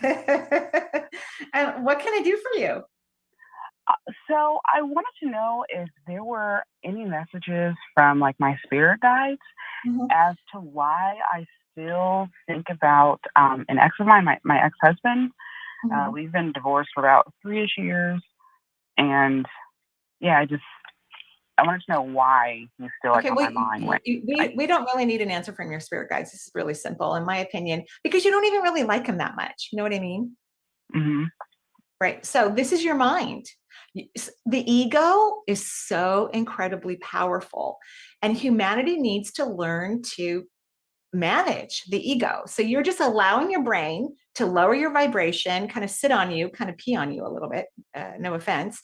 can I do for you?
So I wanted to know if there were any messages from like my spirit guides as to why I still think about an ex of mine, my ex-husband. We've been divorced for about 3-ish years, and I wanted to know why he's still on my mind.
We don't really need an answer from your spirit guides. This is really simple, in my opinion, because you don't even really like him that much. You know what I mean?
Mm-hmm.
Right. So this is your mind. The ego is so incredibly powerful, and humanity needs to learn to manage the ego. So you're just allowing your brain to lower your vibration, kind of sit on you, kind of pee on you a little bit, no offense.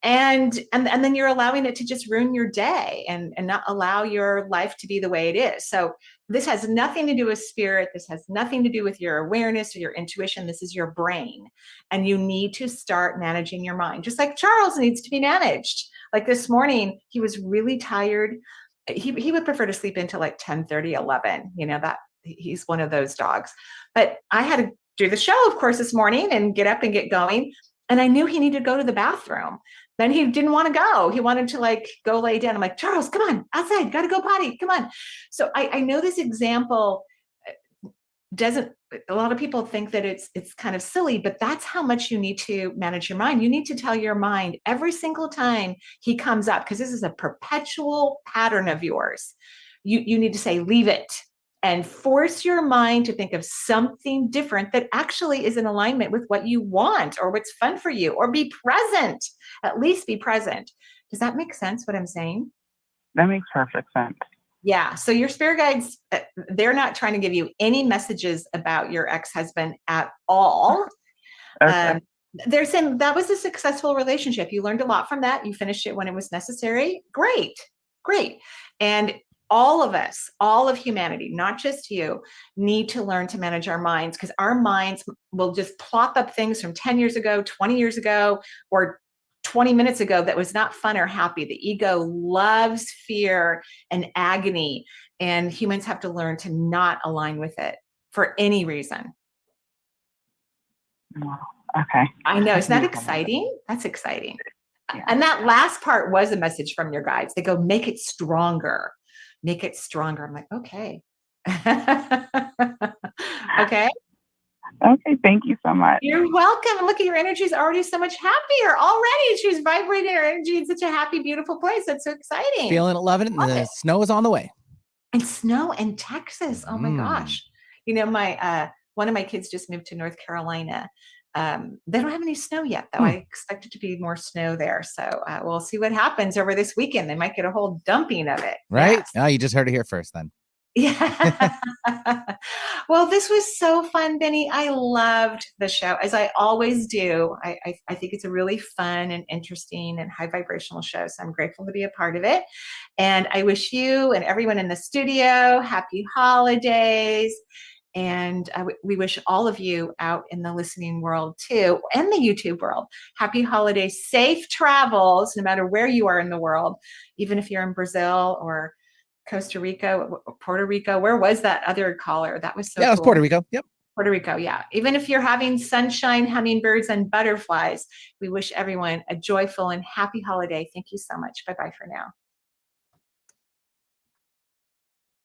And then you're allowing it to just ruin your day and not allow your life to be the way it is. So this has nothing to do with spirit. This has nothing to do with your awareness or your intuition. This is your brain. And you need to start managing your mind, just like Charles needs to be managed. Like this morning, he was really tired. He would prefer to sleep until like 10:30, 11, that he's one of those dogs. But I had to do the show, of course, this morning and get up and get going. And I knew he needed to go to the bathroom. Then he didn't want to go. He wanted to go lay down. I'm like, Charles, come on, outside, got to go potty. Come on. So I know this example doesn't, a lot of people think that it's kind of silly, but that's how much you need to manage your mind. You need to tell your mind every single time he comes up, because this is a perpetual pattern of yours. You need to say, leave it, and force your mind to think of something different that actually is in alignment with what you want or what's fun for you, or be present, at least be present. Does that make sense what I'm saying?
That makes perfect sense.
Yeah. So your spirit guides, they're not trying to give you any messages about your ex-husband at all.
Okay.
They're saying that was a successful relationship. You learned a lot from that. You finished it when it was necessary. Great. And all of us, all of humanity, not just you, need to learn to manage our minds, because our minds will just plop up things from 10 years ago, 20 years ago, or 20 minutes ago that was not fun or happy. The ego loves fear and agony, and humans have to learn to not align with it for any reason.
Wow. Okay.
I know. Isn't that exciting? That's exciting. Yeah. And that last part was a message from your guides. They go, make it stronger. Make it stronger. I'm like, okay. Okay.
Okay. Thank you so much.
You're welcome. And look at your energy is already so much happier already. She's vibrating her energy in such a happy, beautiful place. That's so exciting.
Feeling it, loving it. And the snow is on the way.
And snow in Texas. Oh my gosh. You know, my one of my kids just moved to North Carolina. They don't have any snow yet, though. I expect it to be more snow there. So we'll see what happens over this weekend. They might get a whole dumping of it.
Right?
Yes.
Oh, you just heard it here first then.
Yeah. Well, this was so fun, Benny. I loved the show, as I always do. I think it's a really fun and interesting and high vibrational show. So I'm grateful to be a part of it. And I wish you and everyone in the studio happy holidays. And we wish all of you out in the listening world too, and the YouTube world, happy holidays, safe travels, no matter where you are in the world, even if you're in Brazil or Costa Rica, Puerto Rico. Where was that other caller? That was so cool.
Yeah, it was Puerto Rico. Yep.
Puerto Rico. Yeah. Even if you're having sunshine, hummingbirds, and butterflies, we wish everyone a joyful and happy holiday. Thank you so much. Bye-bye for now.